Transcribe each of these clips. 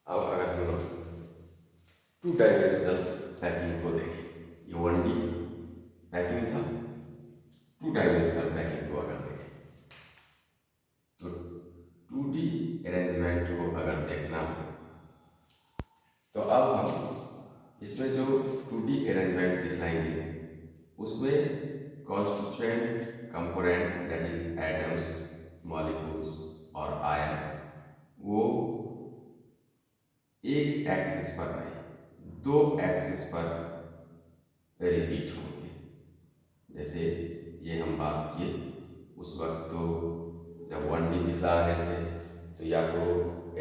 अब अगर हम लोग टू डायमेंशनल पैकिंग को देखें, ये 1D पैकिंग था, टू डायमेंशनल पैकिंग को अगर देखें तो 2D अरेंजमेंट को अगर देखना हो तो अब हम इसमें जो 2D अरेंजमेंट दिखाएंगे उसमें constituent component that is atoms, molecules और आयन वो एक एक्सिस पर नहीं, दो एक्सिस पर रिपीट होंगे। जैसे ये हम बात किए उस वक्त तो जब 1D दिखा रहे थे तो या तो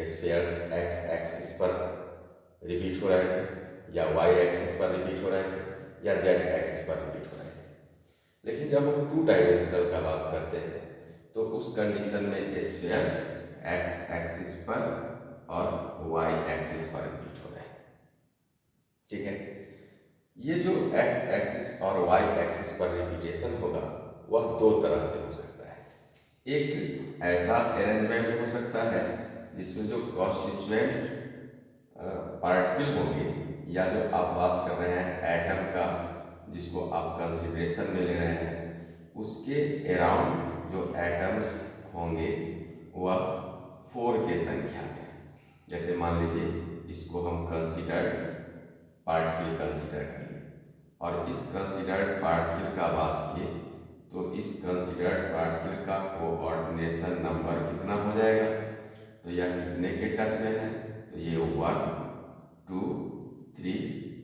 स्फीयर्स एक्स एक्सिस पर रिपीट हो रहे थे या वाई एक्सिस पर रिपीट हो रहे थे या जेड एक्सिस पर रिपीट हो रहे थे। लेकिन जब हम टू डायमेंशनल का बात करते हैं तो उस कंडीशन में स्फीयर्स एक्स एक्सिस पर और वाई एक्सिस पर रिपीट हो रहे हैं। ठीक है, ये जो एक्स एक्सिस और वाई एक्सिस पर रिपीटेशन होगा वह दो तरह से हो सकता है। एक ऐसा अरेंजमेंट हो सकता है जिसमें जो कॉन्स्टिट्यूएंट पार्टिकल होंगे या जो आप बात कर रहे हैं एटम का, जिसको आप कंसिडरेशन में ले रहे हैं, उसके अराउंड जो एटम्स होंगे वह 4 के संख्या में। जैसे मान लीजिए इसको हम कंसिडर्ड पार्टिकल कंसिडर करिए और इस कंसिडर्ड पार्टिकल का बात किए तो इस कंसिडर्ड पार्टिकल का कोऑर्डिनेशन नंबर कितना हो जाएगा, तो यह कितने के टच में है, तो ये 1, 2, 3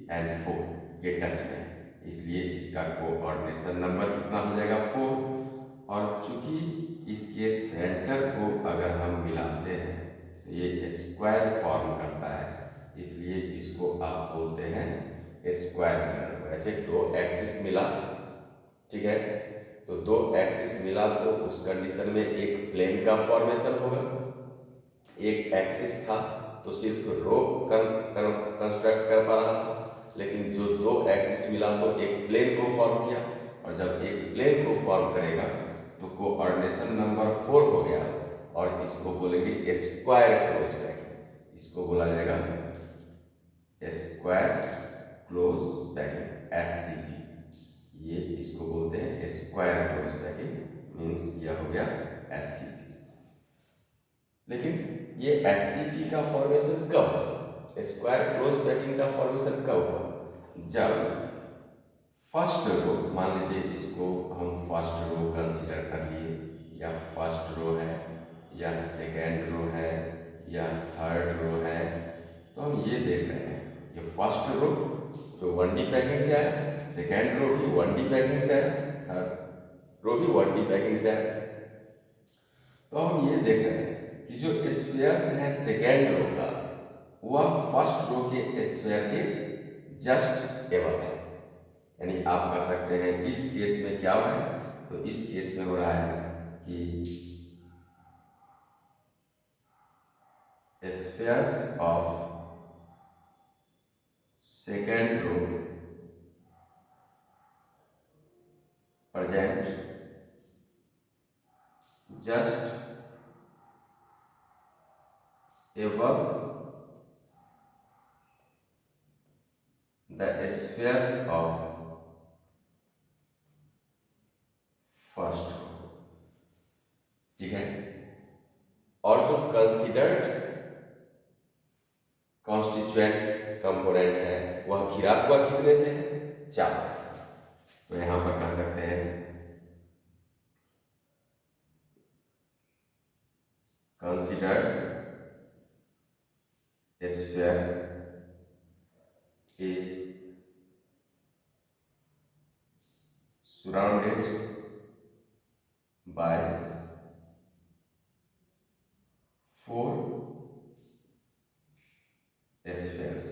एंड 4 के टच में है, इसलिए इसका कोऑर्डिनेशन नंबर कितना हो जाएगा 4। और चूंकि इसके सेंटर को अगर हम मिलाते हैं तो ये स्क्वायर फॉर्म करता है, इसलिए इसको आप बोलते हैं स्क्वायर मिरर। वैसे दो एक्सिस मिला, ठीक है, तो दो एक्सिस मिला तो उस कंडीशन में एक प्लेन का फॉर्मेशन होगा। एक एक्सिस था तो सिर्फ रो कंस्ट्रक्ट कर पा रहा था, लेकिन जो दो एक्सिस मिला तो एक प्लेन को फॉर्म किया, और जब एक प्लेन को फॉर्म करेगा तो कोऑर्डिनेशन नंबर 4 हो गया और इसको बोलेंगे स्क्वायर क्लोज पैकिंग। इसको बोला जाएगा स्क्वायर क्लोज पैकिंग, SCP। ये इसको बोलते हैं स्क्वायर क्लोज पैकिंग, मीन्स यह हो गया SCP। लेकिन ये SCP का फॉर्मेशन कब हुआ, स्क्वायर क्लोज पैकिंग का फॉर्मेशन कब हुआ, जब फर्स्ट रो, मान लीजिए इसको हम फर्स्ट रो कंसीडर कर लिए, या फर्स्ट रो है या सेकेंड रो है या थर्ड रो है, तो हम ये देख रहे हैं ये फर्स्ट रो जो 1D पैकिंग से आया, सेकेंड रो भी 1D पैकिंग से आया, थर्ड रो भी 1D पैकिंग से आया। तो हम ये देख रहे हैं कि जो स्फीयर्स है सेकेंड रो का वह फर्स्ट रो के स्फीयर के जस्ट एबव है। यानी आप कह सकते हैं इस केस में क्या हो रहा है, तो इस केस में हो रहा है कि spheres of second row present just above the spheres of first row। ठीक है, और जो कंसिडर्ड कॉन्स्टिट्यूएंट कंपोनेंट है वह घिरा हुआ कितने से है, 4 से। तो यहां पर कह सकते हैं considered sphere is surrounded by 4 spheres,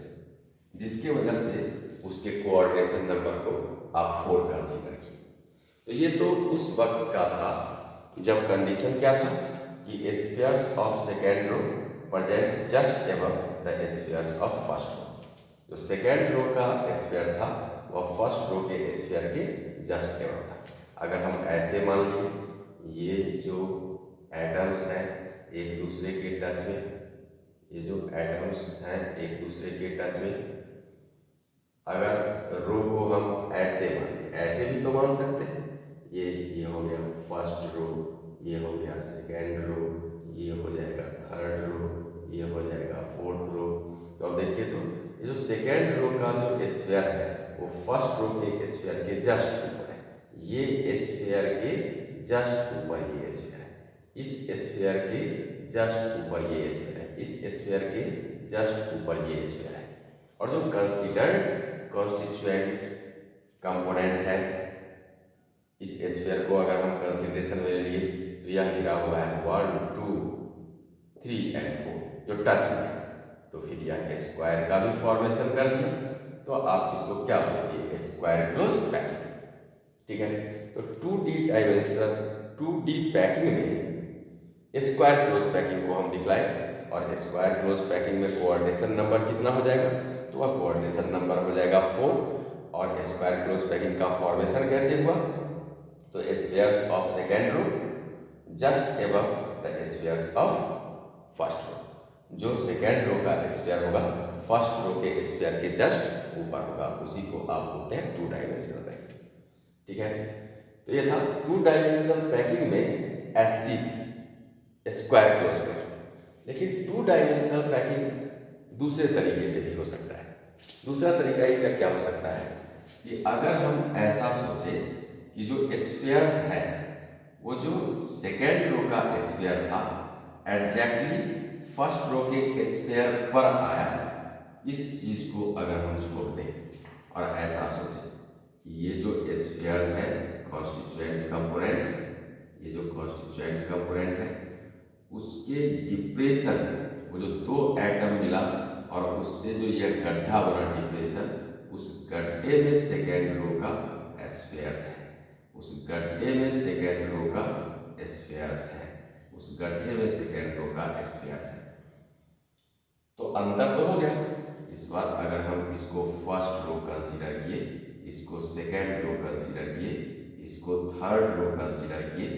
जिसकी वजह से उसके कोऑर्डिनेशन नंबर को आप 4 कंसीडर किए। तो ये तो उस वक्त का था जब कंडीशन क्या था कि spheres of second row present just above the spheres of first row. जो सेकेंड रो का स्फीयर था वह फर्स्ट रो के स्फीयर के जस्ट एबव था। अगर हम ऐसे मान लिए ये जो एटम्स हैं एक दूसरे के टच में, ये जो एटम्स हैं एक दूसरे के टच में, अगर रो को हम ऐसे भी तो मान सकते हैं, ये हो गया फर्स्ट रो, ये हो गया सेकेंड रो, ये हो जाएगा थर्ड रो, ये हो जाएगा फोर्थ रो। तो अब देखिए तो ये जो सेकेंड रो का जो स्फीयर है वो फर्स्ट रो के स्फीयर के जस्ट ऊपर है, ये स्फीयर के जस्ट ऊपर ये स्फीयर है, इस स्फीयर के जस्ट ऊपर ये स्फीयर है, इस स्फीयर के जस्ट ऊपर ये स्फीयर है। और जो कंसीडर्ड कॉन्स्टिट्यूएंट कंपोनेंट है इस स्फीयर को अगर हम कंसीडरेशन में ले लिए तो यह घिरा हुआ है 1 2 3 और 4 जो टच में है, तो फिर यह स्क्वायर का भी फॉर्मेशन कर दिया, तो आप इसको क्या बोलेंगे, स्क्वायर क्लोज पैकिंग। ठीक है, तो 2D डायमेंशनल 2D पैकिंग में स्क्वायर क्लोज पैकिंग को हम दिखलाए, और स्क्वायर क्लोज पैकिंग में कोऑर्डिनेशन नंबर कितना हो जाएगा, तो वह कोऑर्डिनेशन नंबर हो जाएगा 4। और स्क्वायर क्लोज पैकिंग का फॉर्मेशन कैसे हुआ, तो spheres of second row just above the spheres of first row, जो सेकेंड रो का स्फीयर होगा फर्स्ट रो के स्फीयर के जस्ट ऊपर होगा, उसी को आप बोलते हैं 2 डायमेंशनल पैकिंग। ठीक है, तो ये था 2 डायमेंशनल पैकिंग में एससी स्क्वायर क्लोज पैकिंग। लेकिन 2 डायमेंशनल पैकिंग दूसरे तरीके से भी हो सकता है। दूसरा तरीका इसका क्या हो सकता है कि अगर हम ऐसा सोचें कि जो स्फीयर्स है वो जो सेकेंड रो का स्फीयर था एग्जैक्टली फर्स्ट रो के स्फीयर पर आया, इस चीज को अगर हम छोड़ दें और ऐसा सोचें कि ये जो स्फीयर्स है कॉन्स्टिट्यूएंट कंपोनेंट्स, ये जो कॉन्स्टिट्यूएंट कंपोनेंट है उसके डिप्रेशन, वो जो 2 एटम मिला और उससे जो ये गड्ढा बना डिप्रेशन, उस गड्ढे में सेकेंड रो का स्फीयर्स है, उस गड्ढे में सेकेंड रो का स्फीयर्स है, उस गड्ढे में सेकेंड रो का स्फीयर्स है। तो अंतर तो हो गया। इस बार अगर हम इसको फर्स्ट रो कंसीडर किए, इसको सेकेंड रो कंसीडर किए, इसको थर्ड रो कंसीडर किए,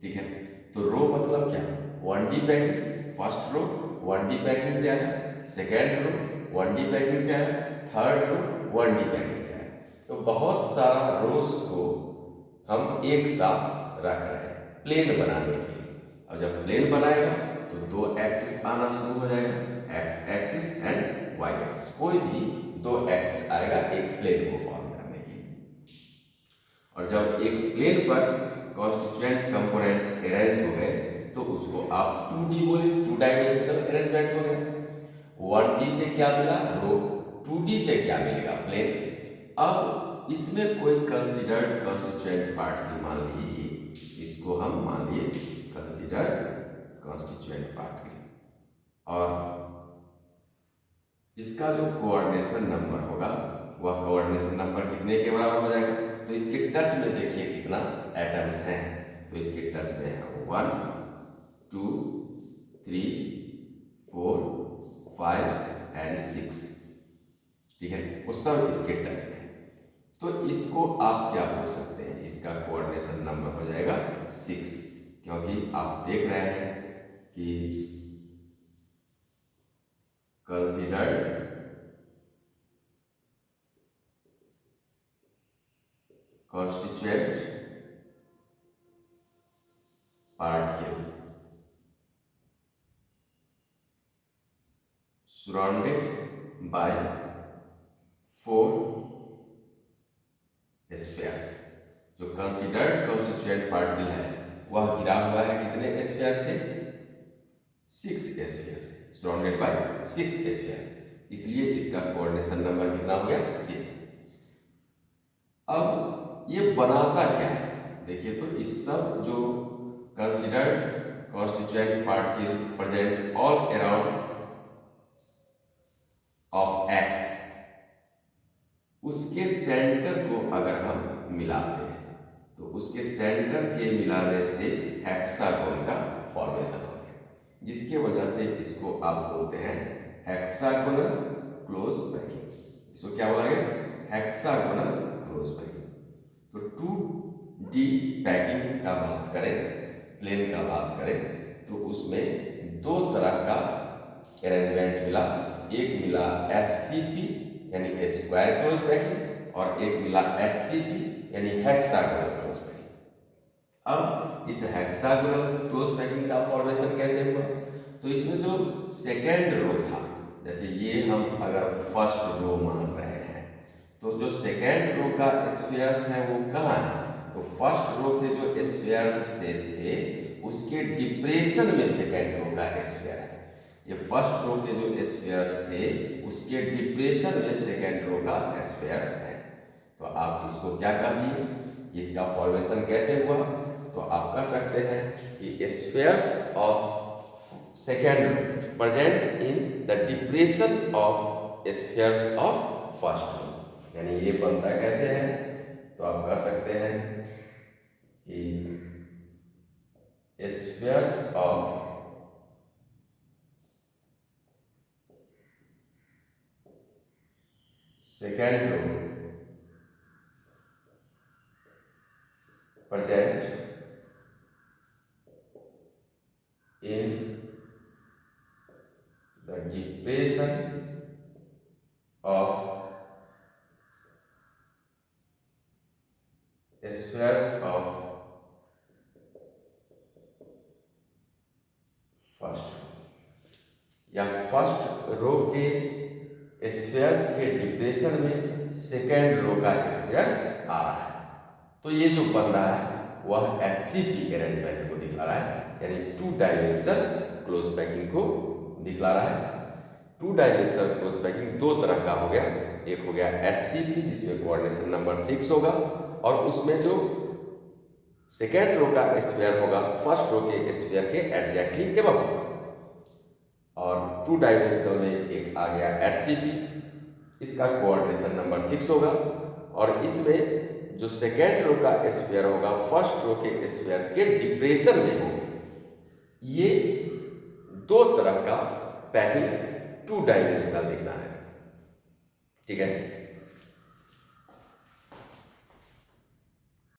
ठीक है, तो रो मतलब क्या, 1D packing, first row 1D packing से आया, सेकेंड रो 1D पैकिंग से आया, थर्ड रो 1D पैकिंग से आया। तो बहुत सारा रोज को हम एक साथ रख रहे हैं प्लेन बनाने के लिए, और जब प्लेन बनाएगा तो 2 एक्सिस आना शुरू हो जाएगा, X axis and Y axis, कोई भी 2 एक्सिस आएगा एक प्लेन को फॉर्म करने के लिए। और जब एक प्लेन पर कॉन्स्टिट्यूएंट कंपोनेंट्स अरेंज हो गए तो उसको आप 2D बोले, 2 डायमेंशनल अरेंजमेंट हो गया। 1D से क्या मिला रो, 2D से क्या मिलेगा प्लेन। अब इसमें कोई कंसीडर्ड कॉन्स्टिट्यूएंट पार्ट की मान लीजिए, इसको हम मान लिए कंसीडर्ड कॉन्स्टिट्यूएंट पार्ट के, और इसका जो कोऑर्डिनेशन नंबर होगा वह कोऑर्डिनेशन नंबर कितने के बराबर हो जाएगा, तो इसके टच में देखिए कितना एटम्स हैं, तो इसके टच में है 1 2 3 4 5 एंड 6, ठीक है, वो सब इसके टच में है। तो इसको आप क्या बोल सकते हैं, इसका कोऑर्डिनेशन नंबर हो जाएगा 6, क्योंकि आप देख रहे हैं कि considered constituent particle surrounded by 4 spheres. जो कंसीडर्ड कॉन्स्टिट्यूएंट पार्टिकल है वह घिरा हुआ है कितने स्फीयर से, 6 स्फीयर से, सराउंडेड बाय 6 स्फीयर्स, इसलिए इसका कोऑर्डिनेशन नंबर कितना हो गया 6। अब ये बनाता क्या है, देखिए तो इस सब जो considered constituent particle present all around of x, उसके सेंटर को अगर हम मिलाते हैं तो उसके सेंटर के मिलाने से हेक्सागोन का फॉर्मेशन हो गया, जिसके वजह से इसको आप बोलते हैं हेक्सागोनल क्लोज पैकिंग। इसको क्या बोला गया, हेक्सागोनल क्लोज पैकिंग। तो 2D पैकिंग का बात करें, प्लेन का बात करें, तो उसमें 2 तरह का अरेंजमेंट मिला, एक मिला SCP यानी स्क्वायर क्लोज पैकिंग और एक मिला HCP यानी हेक्सागोनल क्लोज पैकिंग। अब इस हेक्सागोनल क्लोज पैकिंग का फॉर्मेशन कैसे हुआ? तो इसमें जो सेकेंड रो था, जैसे ये हम अगर फर्स्ट रो मान रहे हैं, तो जो सेकेंड रो का स्फीयर्स है वो कहाँ है? तो फर्स्ट रो के जो स्फीयर्स से थे उसके डिप्रेशन में सेकेंड रो का स्फीयर है। ये फर्स्ट रो के जो स्फीयर्स थे उसके डिप्रेशन में सेकेंड रो का स्फीयर्स है। तो आप इसको क्या कह दिए? इसका फॉर्मेशन कैसे हुआ? तो आप कह सकते हैं कि spheres of second present in the depression of spheres of first row. यानी ये बनता कैसे है? तो आप कह सकते हैं कि spheres of second row present in the depression of spheres of first, या फर्स्ट रो के स्फीयर्स के डिप्रेशन में सेकेंड रो का स्फीयर्स आ रहा है। तो ये जो बन रहा है वह HCP अरेंजमेंट को दिखला रहा है, यानी टू डायमेंशनल क्लोज पैकिंग को दिखला रहा है। टू डायमेंशनल क्लोज पैकिंग दो तरह का हो गया, एक हो गया SCP जिसमें कोऑर्डिनेशन नंबर 6 होगा और उसमें जो सेकेंड रो का स्फीयर होगा फर्स्ट रो के स्फीयर के एग्जैक्टली एबव होगा। और टू डायमेंशनल में एक आ गया HCP, इसका कोऑर्डिनेशन नंबर 6 होगा और इसमें जो सेकेंड रो का स्फीयर होगा फर्स्ट रो के स्फीयर्स के डिप्रेशन में होगा। ये दो तरह का पैकिंग टू डायमेंशनल दिखना है, ठीक है।